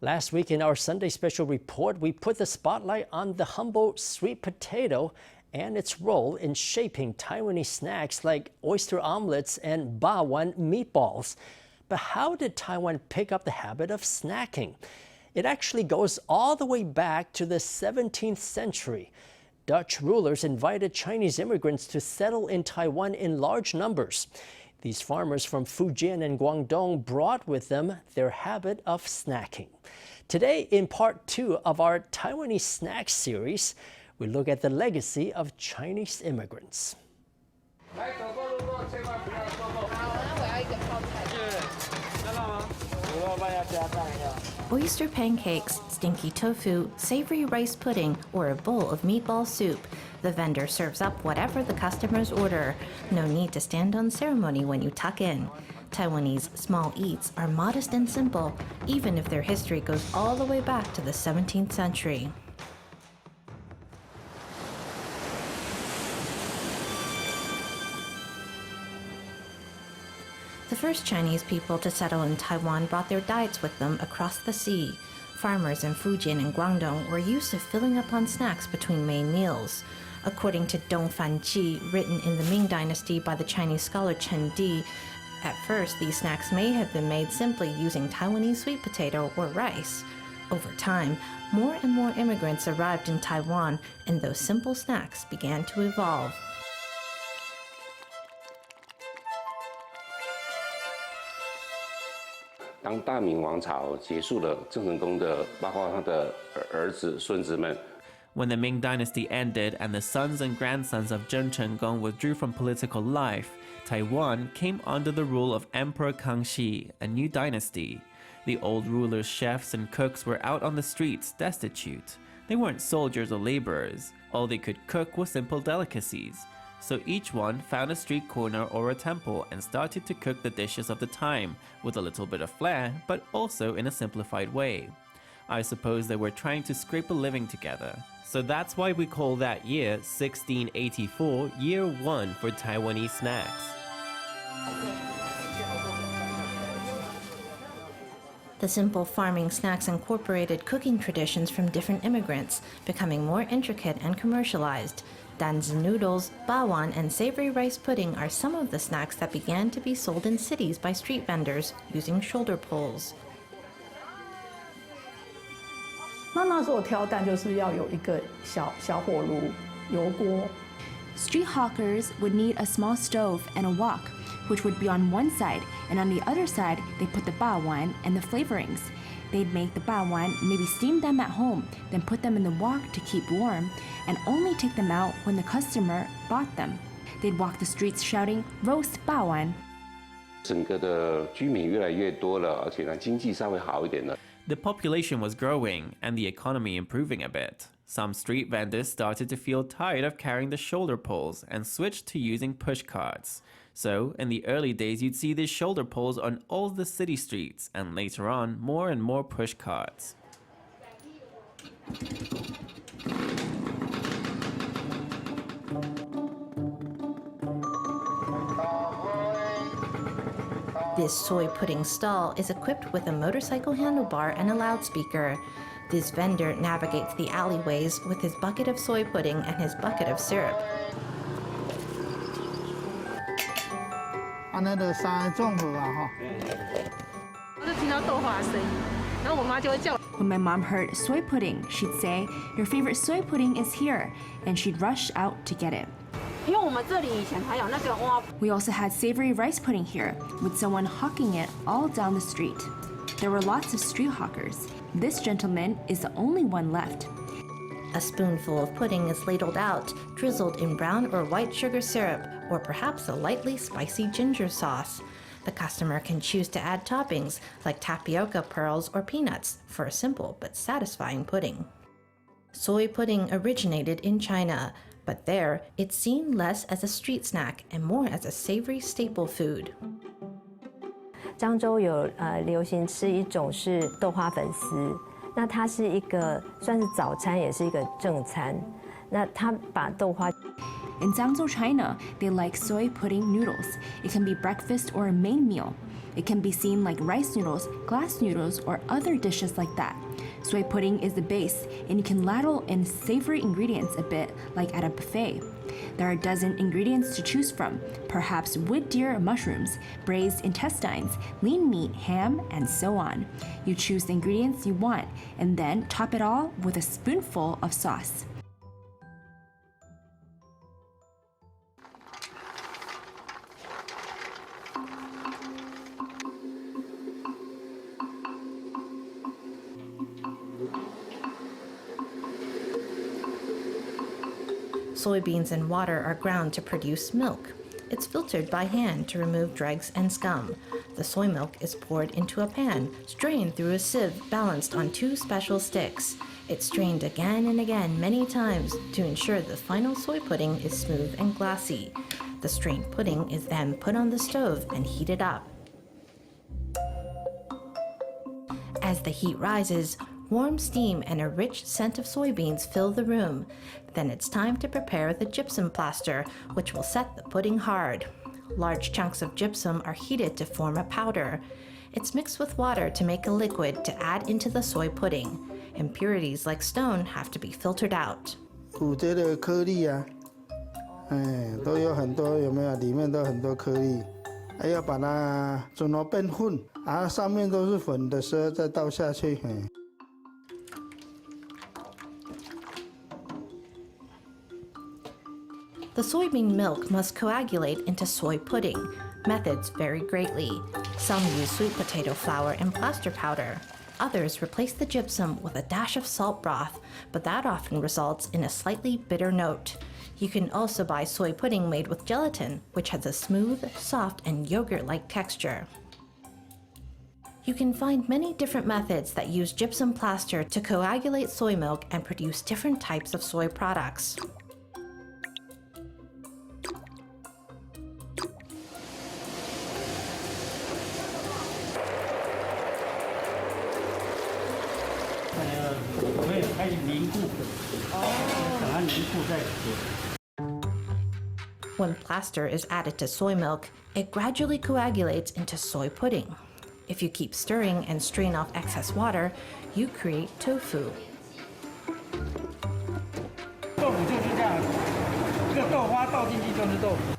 Last week in our Sunday Special report, we put the spotlight on the humble sweet potato and its role in shaping Taiwanese snacks like oyster omelets and ba-wan meatballs. But how did Taiwan pick up the habit of snacking? It actually goes all the way back to the 17th century. Dutch rulers invited Chinese immigrants to settle in Taiwan in large numbers. These farmers from Fujian and Guangdong brought with them their habit of snacking. Today, in part 2 of our Taiwanese snack series, we look at the legacy of Chinese immigrants. Oyster pancakes, stinky tofu, savory rice pudding, or a bowl of meatball soup. The vendor serves up whatever the customers order. No need to stand on ceremony when you tuck in. Taiwanese small eats are modest and simple, even if their history goes all the way back to the 17th century. The first Chinese people to settle in Taiwan brought their diets with them across the sea. Farmers in Fujian and Guangdong were used to filling up on snacks between main meals. According to Dong Fan Ji, written in the Ming Dynasty by the Chinese scholar Chen Di, at first these snacks may have been made simply using Taiwanese sweet potato or rice. Over time, more and more immigrants arrived in Taiwan, and those simple snacks began to evolve. When the Ming Dynasty ended and the sons and grandsons of Zheng Chenggong withdrew from political life, Taiwan came under the rule of Emperor Kangxi, a new dynasty. The old ruler's chefs and cooks were out on the streets, destitute. They weren't soldiers or laborers. All they could cook was simple delicacies. So each one found a street corner or a temple and started to cook the dishes of the time, with a little bit of flair, but also in a simplified way. I suppose they were trying to scrape a living together. So that's why we call that year 1684 Year 1 for Taiwanese snacks. The simple farming snacks incorporated cooking traditions from different immigrants, becoming more intricate and commercialized. Danzi noodles, ba-wan, and savory rice pudding are some of the snacks that began to be sold in cities by street vendors using shoulder poles. 那时候挑担就是要有一个小火炉、油锅。 Street hawkers would need a small stove and a wok, which would be on one side, and on the other side, they put the ba-wan and the flavorings. They'd make the ba-wan, maybe steam them at home, then put them in the wok to keep warm, and only take them out when the customer bought them. They'd walk the streets shouting, "Roast ba-wan." 整个的居民越来越多了，而且呢经济稍微好一点了。 The population was growing and the economy improving a bit. Some street vendors started to feel tired of carrying the shoulder poles and switched to using push carts. So, in the early days, you'd see these shoulder poles on all the city streets, and later on, more and more push carts. This soy pudding stall is equipped with a motorcycle handlebar and a loudspeaker. This vendor navigates the alleyways with his bucket of soy pudding and his bucket of syrup. 那个三综合啊哈。我就听到豆花声音，然后我妈就会叫。 When my mom heard soy pudding, she'd say, "Your favorite soy pudding is here," and she'd rush out to get it. 因为我们这里以前还有那个哇。 We also had savory rice pudding here, with someone hawking it all down the street. There were lots of street hawkers. This gentleman is the only one left. A spoonful of pudding is ladled out, drizzled in brown or white sugar syrup, or perhaps a lightly spicy ginger sauce. The customer can choose to add toppings, like tapioca pearls or peanuts, for a simple but satisfying pudding. Soy pudding originated in China, but there, it's seen less as a street snack and more as a savory staple food. 漳州有流行吃一种是豆花粉丝，那它是一个算是早餐，也是一个正餐。那它把豆花 In Zhangzhou, China, they like soy pudding noodles. It can be breakfast or a main meal. It can be seen like rice noodles, glass noodles, or other dishes like that. Soy pudding is the base, and you can ladle in savory ingredients a bit like at a buffet. There are a dozen ingredients to choose from, perhaps wood deer mushrooms, braised intestines, lean meat, ham, and so on. You choose the ingredients you want, and then top it all with a spoonful of sauce. Soybeans and water are ground to produce milk. It's filtered by hand to remove dregs and scum. The soy milk is poured into a pan, strained through a sieve balanced on two special sticks. It's strained again and again many times to ensure the final soy pudding is smooth and glassy. The strained pudding is then put on the stove and heated up. As the heat rises, warm steam and a rich scent of soybeans fill the room. Then it's time to prepare the gypsum plaster, which will set the pudding hard. Large chunks of gypsum are heated to form a powder. It's mixed with water to make a liquid to add into the soy pudding. Impurities like stone have to be filtered out. 骨节的颗粒啊，都有很多，有没有？里面都很多颗粒，还要把它煮到变混，上面都是粉的时候再倒下去。The soybean milk must coagulate into soy pudding. Methods vary greatly. Some use sweet potato flour and plaster powder. Others replace the gypsum with a dash of salt broth, but that often results in a slightly bitter note. You can also buy soy pudding made with gelatin, which has a smooth, soft, and yogurt-like texture. You can find many different methods that use gypsum plaster to coagulate soy milk and produce different types of soy products. When plaster is added to soy milk, it gradually coagulates into soy pudding. If you keep stirring and strain off excess water, you create tofu.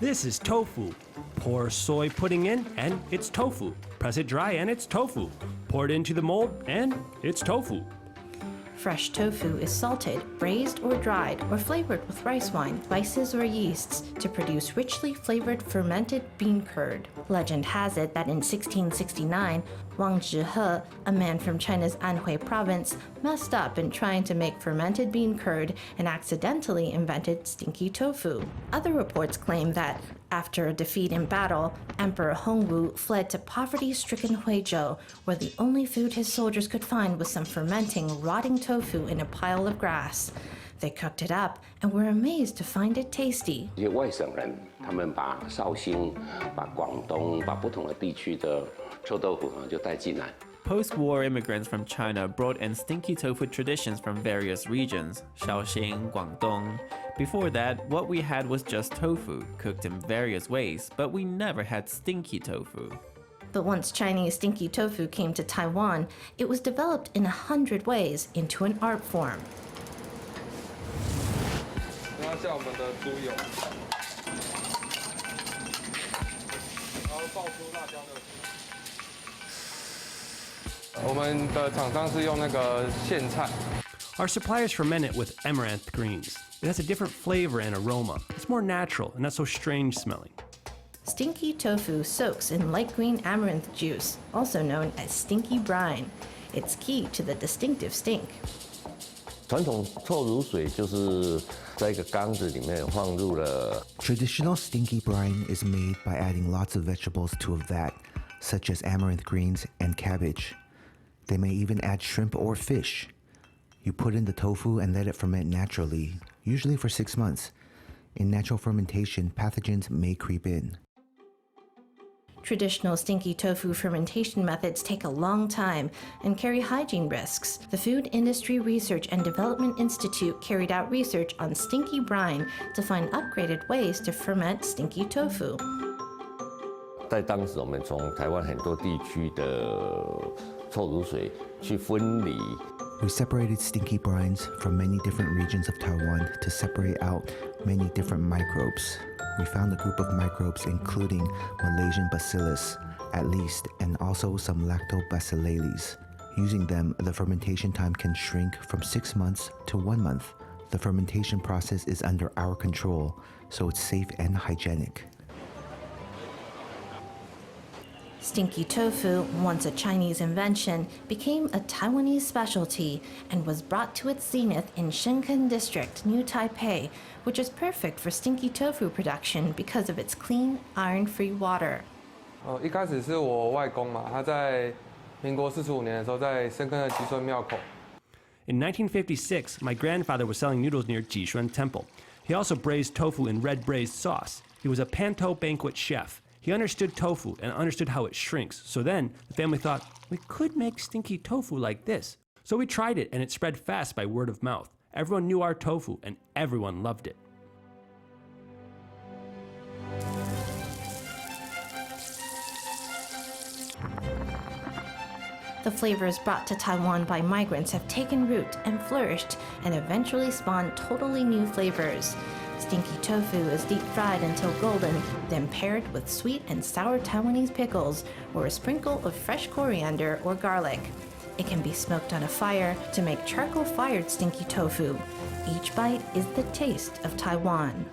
This is tofu. Pour soy pudding in, and it's tofu. Press it dry, and it's tofu. Pour it into the mold, and it's tofu. Fresh tofu is salted, braised, or dried, or flavored with rice wine, spices, or yeasts to produce richly flavored fermented bean curd. Legend has it that in 1669, Wang Zhihe, a man from China's Anhui province, messed up in trying to make fermented bean curd and accidentally invented stinky tofu. Other reports claim that after a defeat in battle, Emperor Hongwu fled to poverty-stricken Huizhou, where the only food his soldiers could find was some fermenting, rotting tofu in a pile of grass. They cooked it up and were amazed to find it tasty. 这些外省人，他们把绍兴、把广东、把不同的地区的臭豆腐就带进来。 Post-war immigrants from China brought in stinky tofu traditions from various regions, Shaoxing, Guangdong. Before that, what we had was just tofu, cooked in various ways, but we never had stinky tofu. But once Chinese stinky tofu came to Taiwan, it was developed in 100 ways into an art form. Our suppliers ferment it with amaranth greens. It has a different flavor and aroma. It's more natural and not so strange smelling. Stinky tofu soaks in light green amaranth juice, also known as stinky brine. It's key to the distinctive stink. 传统臭卤水就是在一个缸子里面放入了。Traditional stinky brine is made by adding lots of vegetables to a vat, such as amaranth greens and cabbage. They may even add shrimp or fish. You put in the tofu and let it ferment naturally, usually for 6 months. In natural fermentation, pathogens may creep in. Traditional stinky tofu fermentation methods take a long time and carry hygiene risks. The Food Industry Research and Development Institute carried out research on stinky brine to find upgraded ways to ferment stinky tofu. 在当时，我们从台湾很多地区的臭卤水去分离。We separated stinky brines from many different regions of Taiwan to separate out many different microbes. We found a group of microbes including Malaysian bacillus, at least, and also some lactobacillales. Using them, the fermentation time can shrink from 6 months to 1 month. The fermentation process is under our control, so it's safe and hygienic. Stinky tofu, once a Chinese invention, became a Taiwanese specialty and was brought to its zenith in Shenzhen District, New Taipei, which is perfect for stinky tofu production because of its clean, iron-free water. 一开始是我外公嘛，他在民国45年的时候，在深坑的吉顺庙口。In 1956, my grandfather was selling noodles near Jishuan Temple. He also braised tofu in red braised sauce. He was a panto banquet chef. He understood tofu and understood how it shrinks. So then the family thought, we could make stinky tofu like this. So we tried it and it spread fast by word of mouth. Everyone knew our tofu and everyone loved it. The flavors brought to Taiwan by migrants have taken root and flourished and eventually spawned totally new flavors. Stinky tofu is deep fried until golden, then paired with sweet and sour Taiwanese pickles or a sprinkle of fresh coriander or garlic. It can be smoked on a fire to make charcoal-fired stinky tofu. Each bite is the taste of Taiwan.